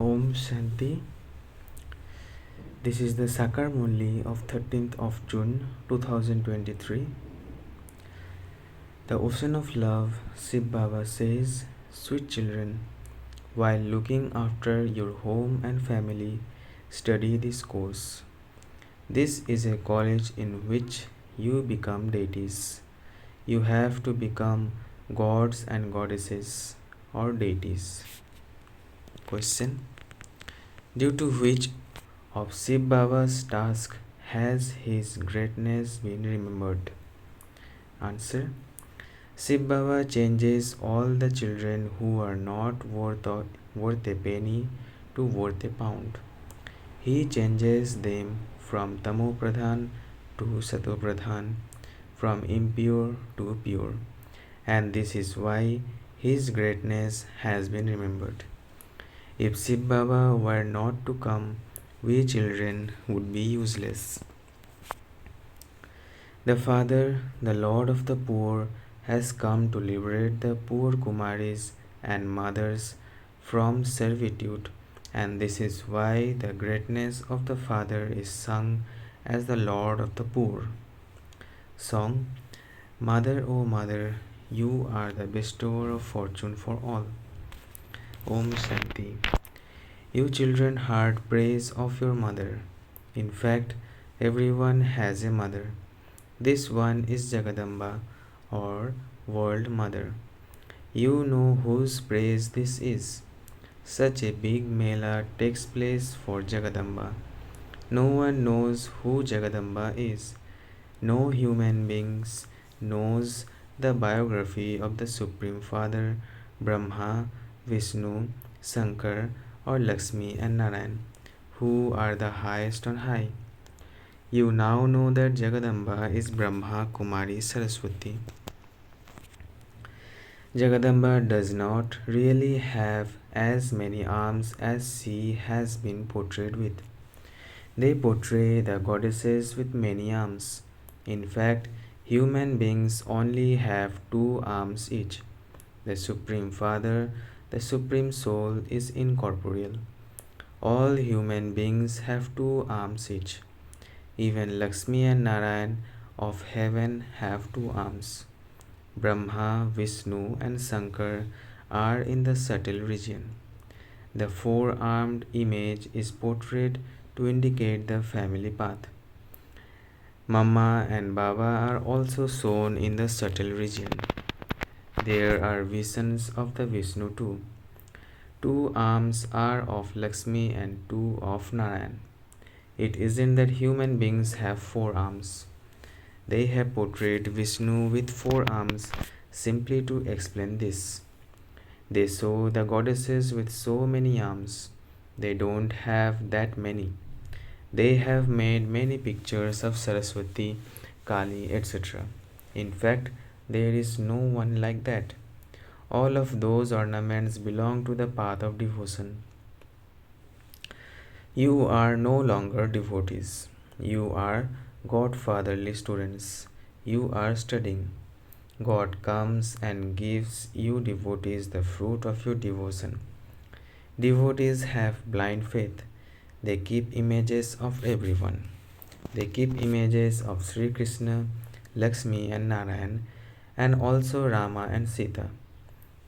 Om Shanti. This is the Sakar Murli of 13th of June 2023. The Ocean of Love, Shiv Baba says, sweet children, while looking after your home and family, study this course. This is a college in which you become deities. You have to become gods and goddesses or deities. Question: due to which of Shiv Baba's task has his greatness been remembered? Answer: Shiv Baba changes all the children who are not worth a penny to worth a pound. He changes them from tamopradhan to satopradhan, from impure to pure, and this is why his greatness has been remembered. If Shiv Baba were not to come, we children would be useless. The Father, the Lord of the poor, has come to liberate the poor kumaris and mothers from servitude, and this is why the greatness of the Father is sung as the Lord of the poor. Song: Mother, O Mother, you are the bestower of fortune for all. Om Shanti. You children heard praise of your mother. In fact, everyone has a mother. This one is Jagadamba or World Mother. You know whose praise this is. Such a big mela takes place for Jagadamba. No one knows who Jagadamba is. No human beings knows the biography of the Supreme Father, Brahma, Vishnu, Sakar, or Lakshmi and Narayan, who are the highest on high. You now know that Jagadamba is Brahma Kumari Saraswati. Jagadamba does not really have as many arms as she has been portrayed with. They portray the goddesses with many arms. In fact, human beings only have 2 arms each. The Supreme Father, the Supreme Soul, is incorporeal. All human beings have 2 arms each. Even Lakshmi and Narayan of heaven have 2 arms. Brahma, Vishnu, and Sakar are in the subtle region. The 4-armed image is portrayed to indicate the family path. Mama and Baba are also shown in the subtle region. There are visions of the Vishnu too. 2 arms are of Lakshmi and 2 of Narayan. It isn't that human beings have 4 arms. They have portrayed Vishnu with 4 arms simply to explain this. They show the goddesses with so many arms. They don't have that many. They have made many pictures of Saraswati, Kali, etc. In fact, there is no one like that. All of those ornaments belong to the path of devotion. You are no longer devotees. You are godfatherly students. You are studying. God comes and gives you devotees the fruit of your devotion. Devotees have blind faith. They keep images of everyone. They keep images of Sri Krishna, Lakshmi and Narayan, and also Rama and Sita.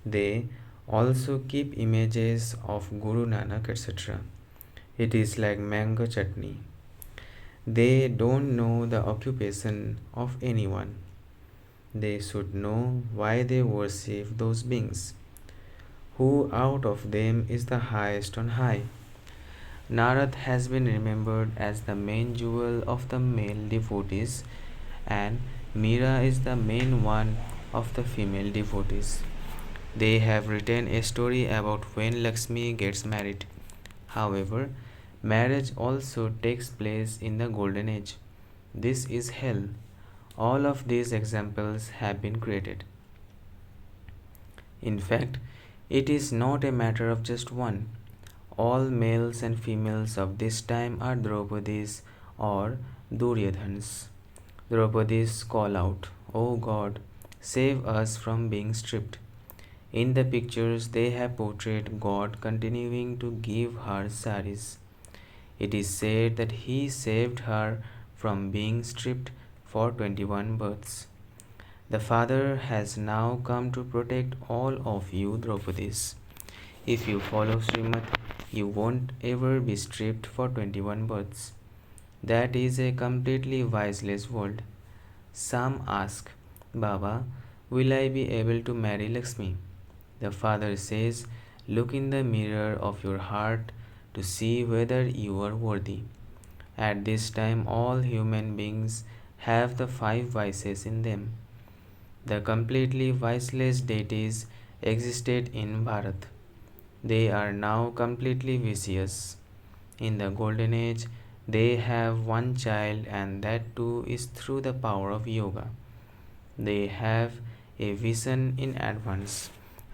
They also keep images of Guru Nanak, etc. It is like mango chutney. They don't know the occupation of anyone. They should know why they worship those beings. Who out of them is the highest on high? Narad has been remembered as the main jewel of the male devotees, and Meera is the main one of the female devotees. They have written a story about when Lakshmi gets married. However, marriage also takes place in the Golden Age. This is hell. All of these examples have been created. In fact, it is not a matter of just one. All males and females of this time are Draupadis or Duryodhans. Draupadis call out, "O God, save us from being stripped." In the pictures, they have portrayed God continuing to give her saris. It is said that he saved her from being stripped for 21 births. The Father has now come to protect all of you Draupadis. If you follow Srimad, you won't ever be stripped for 21 births. That is a completely wiseless world. Some ask, Baba, will I be able to marry Lakshmi? The Father says, look in the mirror of your heart to see whether you are worthy. At this time, all human beings have the five vices in them. The completely viceless deities existed in Bharat. They are now completely vicious. In the Golden Age, they have one child, and that too is through the power of yoga. They have a vision in advance,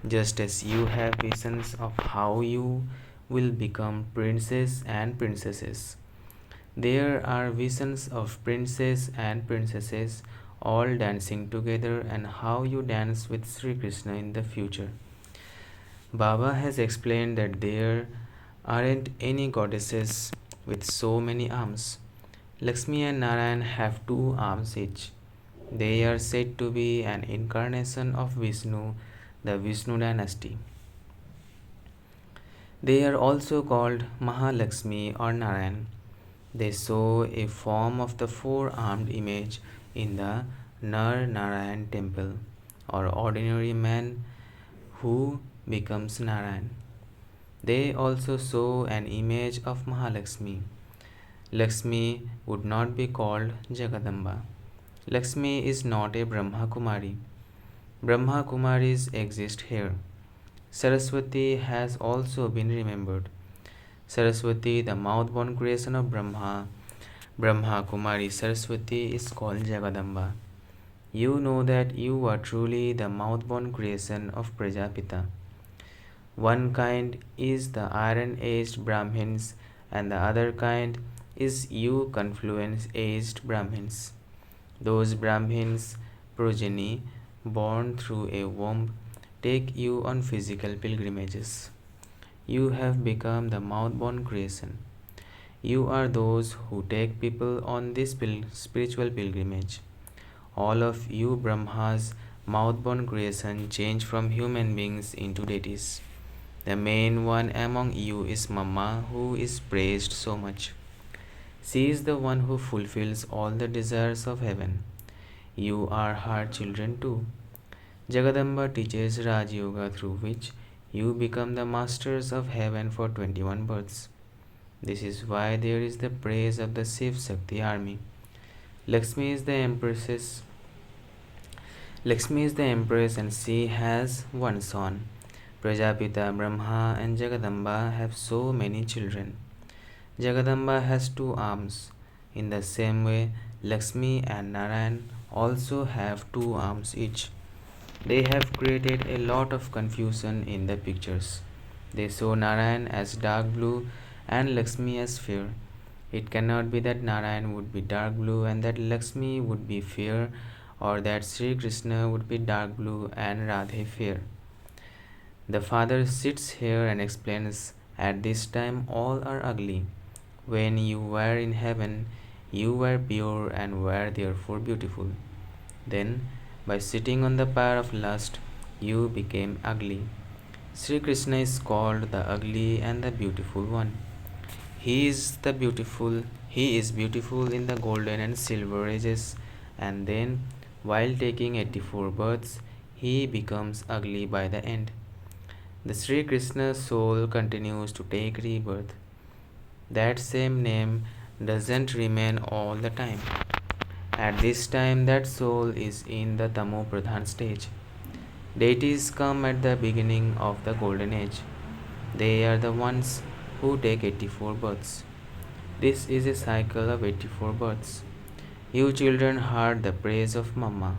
just as you have visions of how you will become princes and princesses. There are visions of princes and princesses all dancing together and how you dance with Sri Krishna in the future. Baba has explained that there aren't any goddesses with so many arms. Lakshmi and Narayan have 2 arms each. They are said to be an incarnation of Vishnu, the Vishnu dynasty. They are also called Mahalakshmi or Narayan. They show a form of the 4 armed image in the Nar Narayan temple, or ordinary man who becomes Narayan. They also show an image of Mahalakshmi. Lakshmi would not be called Jagadamba. Lakshmi is not a Brahma Kumari. Brahma Kumaris exist here. Saraswati has also been remembered. Saraswati, the mouth-born creation of Brahma, Brahma Kumari Saraswati is called Jagadamba. You know that you are truly the mouth-born creation of Prajapita. One kind is the iron-aged Brahmins, and the other kind is you confluence-aged Brahmins. Those Brahmins' progeny, born through a womb, take you on physical pilgrimages. You have become the mouth-born creation. You are those who take people on this spiritual pilgrimage. All of you Brahmas, mouth-born creation, change from human beings into deities. The main one among you is Mama, who is praised so much. She is the one who fulfills all the desires of heaven. You are her children too. Jagadamba teaches Raj Yoga, through which you become the masters of heaven for 21 births. This is why there is the praise of the Shiv Shakti army. Lakshmi is the empress. Lakshmi is the empress, and she has one son. Prajapita, Brahma, and Jagadamba have so many children. Jagadamba has 2 arms. In the same way, Lakshmi and Narayan also have 2 arms each. They have created a lot of confusion in the pictures. They show Narayan as dark blue and Lakshmi as fair. It cannot be that Narayan would be dark blue and that Lakshmi would be fair, or that Sri Krishna would be dark blue and Radhe fair. The Father sits here and explains, at this time all are ugly. When you were in heaven, you were pure and were therefore beautiful. Then, by sitting on the pyre of lust, you became ugly. Sri Krishna is called the ugly and the beautiful one. He is beautiful in the golden and silver ages, and then, while taking 84 births, he becomes ugly by the end. The Sri Krishna soul continues to take rebirth. That same name doesn't remain all the time. At this time, that soul is in the tamopradhan stage. Deities come at the beginning of the golden age. They are the ones who take 84 births. This is a cycle of 84 births. You children heard the praise of Mama.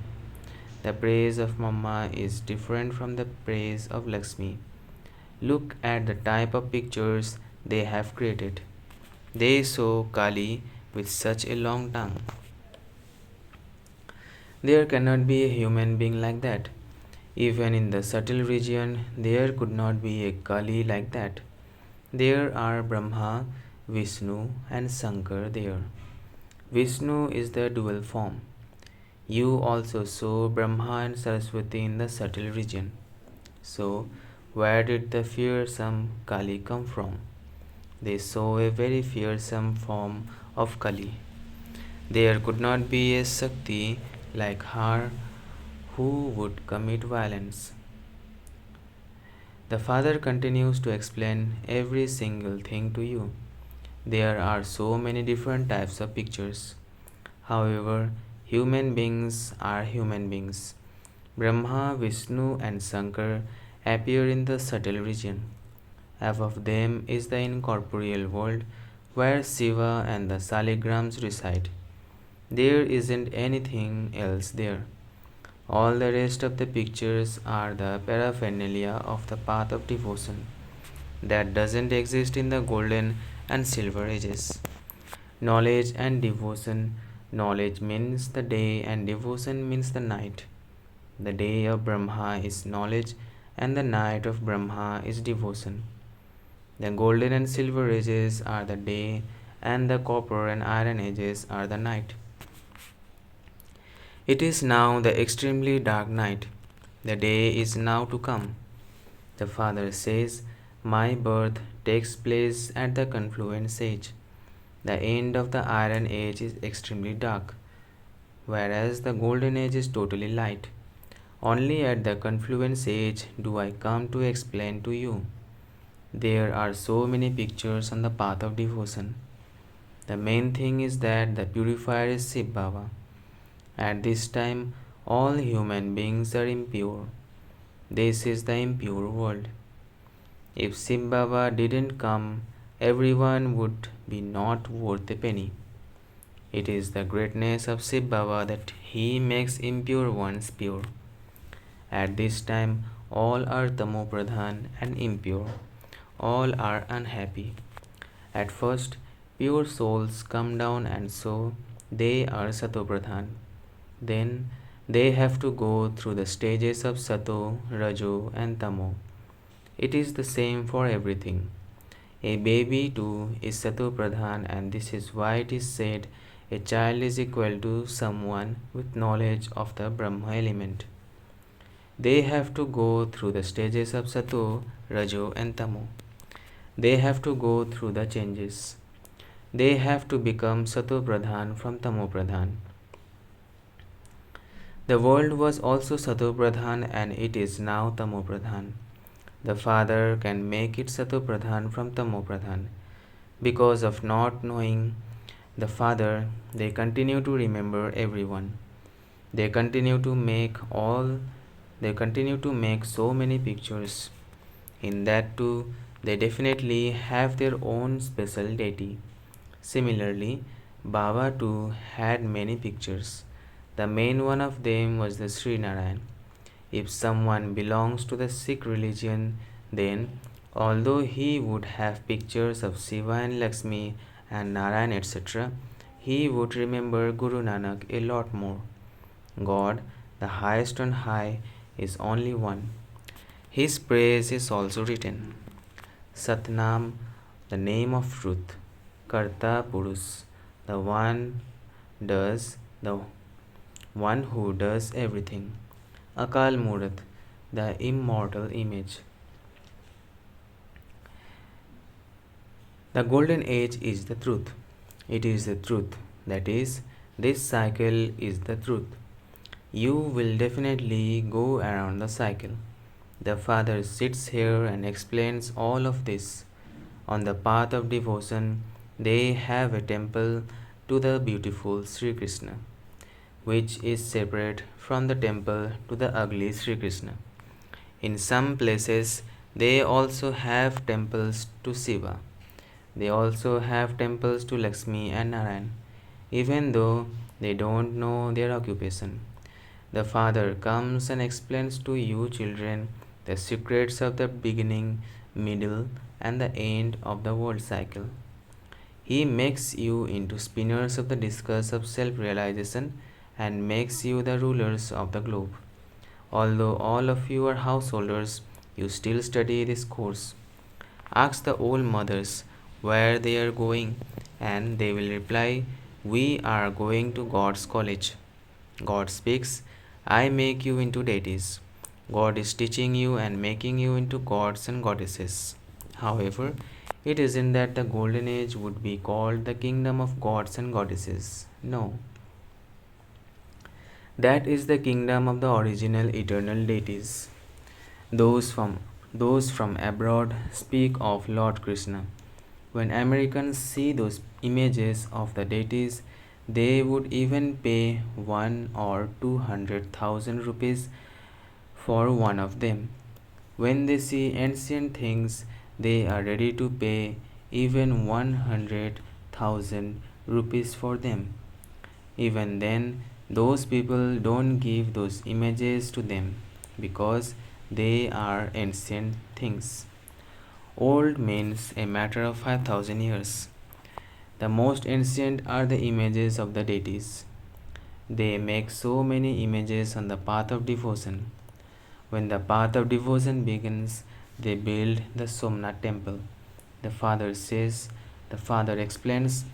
The praise of Mama is different from the praise of Lakshmi. Look at the type of pictures they have created. They show Kali with such a long tongue. There cannot be a human being like that. Even in the subtle region, there could not be a Kali like that. There are Brahma, Vishnu, and Sakar there. Vishnu is the dual form. You also saw Brahma and Saraswati in the subtle region. So, where did the fearsome Kali come from? They saw a very fearsome form of Kali. There could not be a Shakti like her who would commit violence. The Father continues to explain every single thing to you. There are so many different types of pictures. However, human beings are human beings. Brahma, Vishnu, and Sakar appear in the subtle region. Above them is the incorporeal world where Shiva and the Saligrams reside. There isn't anything else there. All the rest of the pictures are the paraphernalia of the path of devotion that doesn't exist in the golden and silver ages. Knowledge and devotion. Knowledge means the day and devotion means the night. The day of Brahma is knowledge and the night of Brahma is devotion. The golden and silver ages are the day and the copper and iron ages are the night. It is now the extremely dark night. The day is now to come. The Father says, my birth takes place at the confluence age. The end of the iron age is extremely dark, whereas the golden age is totally light. Only at the confluence age do I come to explain to you. There are so many pictures on the path of devotion. The main thing is that the purifier is Shiv Baba. At this time, all human beings are impure. This is the impure world. If Shiv Baba didn't come, everyone would be not worth a penny. It is the greatness of Shiv Baba that he makes impure ones pure. At this time, all are tamopradhan and impure. All are unhappy. At first, pure souls come down and so they are satopradhan. Then they have to go through the stages of sato, rajo, and tamo. It is the same for everything. A baby too is satopradhan, and this is why it is said a child is equal to someone with knowledge of the Brahma element. They have to go through the stages of sato, rajo, and tamo. They have to go through the changes. They have to become satopradhan from tamopradhan. The world was also satopradhan and it is now tamopradhan. The Father can make it satopradhan from tamopradhan. Because of not knowing the Father, they continue to remember everyone. They continue to make so many pictures. In that too, they definitely have their own special deity. Similarly, Baba too had many pictures. The main one of them was the Sri Narayan. If someone belongs to the Sikh religion, then although he would have pictures of Shiva and Lakshmi and Narayan etc., he would remember Guru Nanak a lot more. God, the highest on high, is only one. His praise is also written. Satnam, the name of truth. Karta Purus, the the one who does everything. Akal Murat, the immortal image. The golden age is the truth. It is the truth. That is, this cycle is the truth. You will definitely go around the cycle. The Father sits here and explains all of this. On the path of devotion, they have a temple to the beautiful Sri Krishna, which is separate from the temple to the ugly Sri Krishna. In some places, they also have temples to Shiva. They also have temples to Lakshmi and Narayan, even though they don't know their occupation. The Father comes and explains to you children the secrets of the beginning, middle, and the end of the world cycle. He makes you into spinners of the discus of self realization and makes you the rulers of the globe. Although all of you are householders, you still study this course. Ask the old mothers where they are going, and they will reply, "We are going to God's college." God speaks, "I make you into deities." God is teaching you and making you into gods and goddesses. However, it isn't that the golden age would be called the kingdom of gods and goddesses. No, that is the kingdom of the original eternal deities. Those from those from abroad speak of Lord Krishna. When Americans see those images of the deities, they would even pay 1 or 200,000 rupees for one of them. When they see ancient things, they are ready to pay even 100,000 rupees for them. Even then, those people don't give those images to them because they are ancient things. Old means a matter of 5,000 years. The most ancient are the images of the deities. They make so many images on the path of devotion. When the path of devotion begins, they build the Somnath temple. The father explains,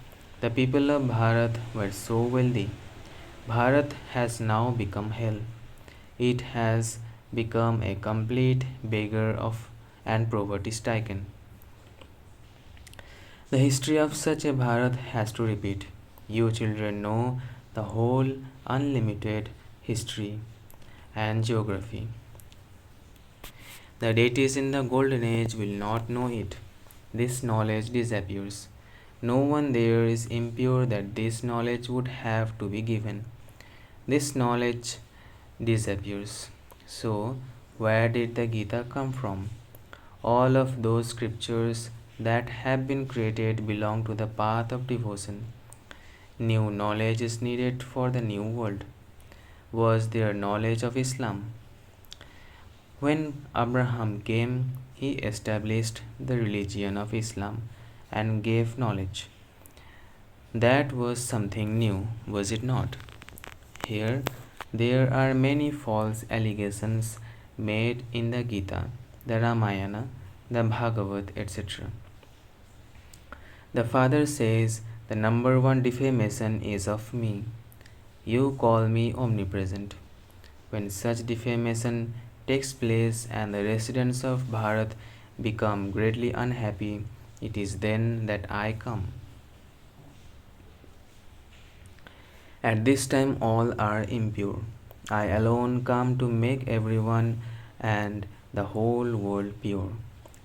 the people of Bharat were so wealthy. Bharat has now become hell. It has become a complete beggar of and poverty stricken. The history of such a Bharat has to repeat. You children know the whole unlimited history and geography. The deities in the golden age will not know it. This knowledge disappears. No one there is impure that this knowledge would have to be given. This knowledge disappears. So, where did the Gita come from? All of those scriptures that have been created belong to the path of devotion. New knowledge is needed for the new world. Was there knowledge of Islam? When Abraham came, he established the religion of Islam and gave knowledge. That was something new, was it not? Here, there are many false allegations made in the Gita, the Ramayana, the Bhagavad, etc. The father says, the number one defamation is of me. You call me omnipresent. When such defamation takes place and the residents of Bharat become greatly unhappy, it is then that I come. At this time, all are impure. I alone come to make everyone and the whole world pure.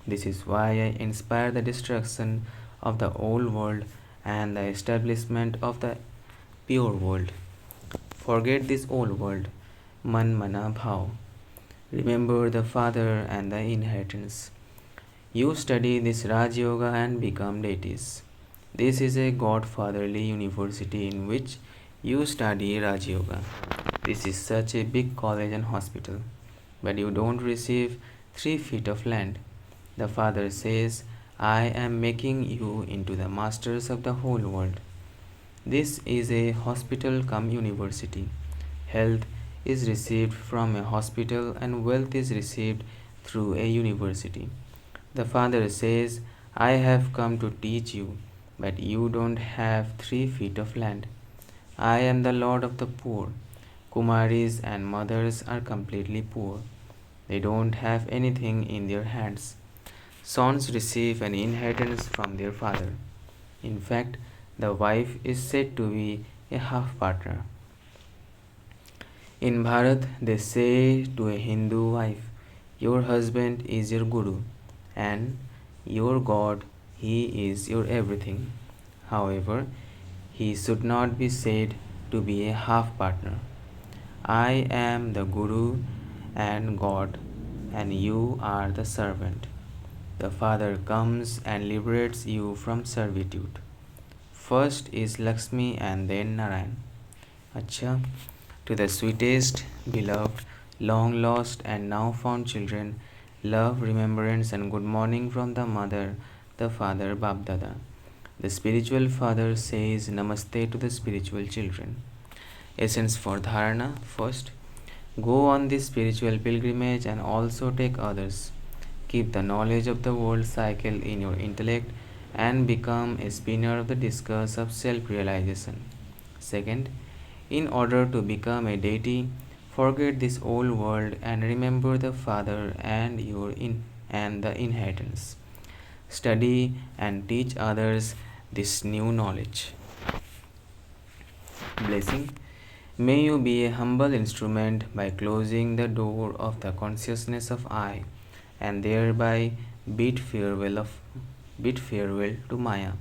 This is why I inspire the destruction of the old world and the establishment of the pure world. Forget this old world, man mana bhav. Remember the father and the inheritance. You study this Raj Yoga and become deities. This is a godfatherly university in which you study Raj Yoga. This is such a big college and hospital, but you don't receive 3 feet of land. The father says, I am making you into the masters of the whole world. This is a hospital come university. Health is received from a hospital and wealth is received through a university. The father says, I have come to teach you, but you don't have 3 feet of land. I am the Lord of the poor. Kumaris and mothers are completely poor. They don't have anything in their hands. Sons receive an inheritance from their father. In fact, the wife is said to be a half partner. In Bharat, they say to a Hindu wife, your husband is your guru, and your God, he is your everything. However, he should not be said to be a half partner. I am the guru and God, and you are the servant. The Father comes and liberates you from servitude. First is Lakshmi and then Narayan. Acha, to the sweetest, beloved, long lost and now found children, love, remembrance and good morning from the mother, the father, Babdada. The spiritual father says Namaste to the spiritual children. Essence for Dharana. First, Go on this spiritual pilgrimage and also take others. Keep the knowledge of the world cycle in your intellect and become a spinner of the discus of self realization. Second, in order to become a deity, forget this old world and remember the Father and the inheritance. Study and teach others this new knowledge. Blessing. May you be a humble instrument by closing the door of the consciousness of I and thereby bid farewell to Maya.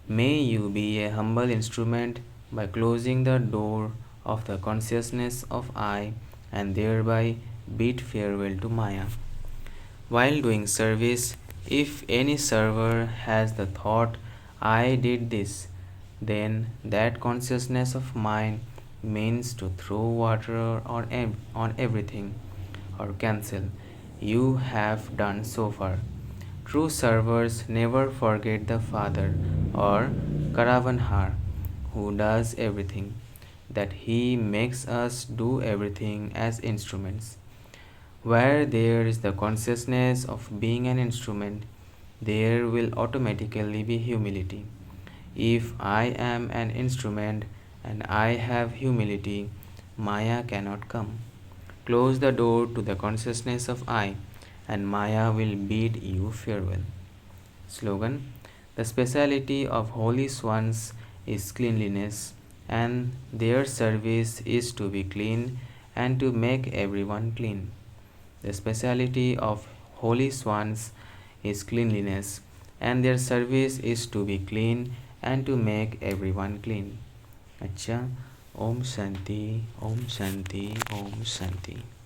May you be a humble instrument by closing the door of the consciousness of I and thereby bid farewell to Maya. While doing service, if any server has the thought, I did this, then that consciousness of mine means to throw water on everything or cancel. You have done so far. True servers never forget the Father or Karavanhar who does everything, that he makes us do everything as instruments. Where there is the consciousness of being an instrument, there will automatically be humility. If I am an instrument and I have humility, Maya cannot come. Close the door to the consciousness of I, and Maya will bid you farewell. Slogan. The speciality of holy swans is cleanliness, and their service is to be clean and to make everyone clean. The speciality of holy swans is cleanliness, and their service is to be clean and to make everyone clean. अच्छा, ओम शांति, ओम शांति, ओम शांति.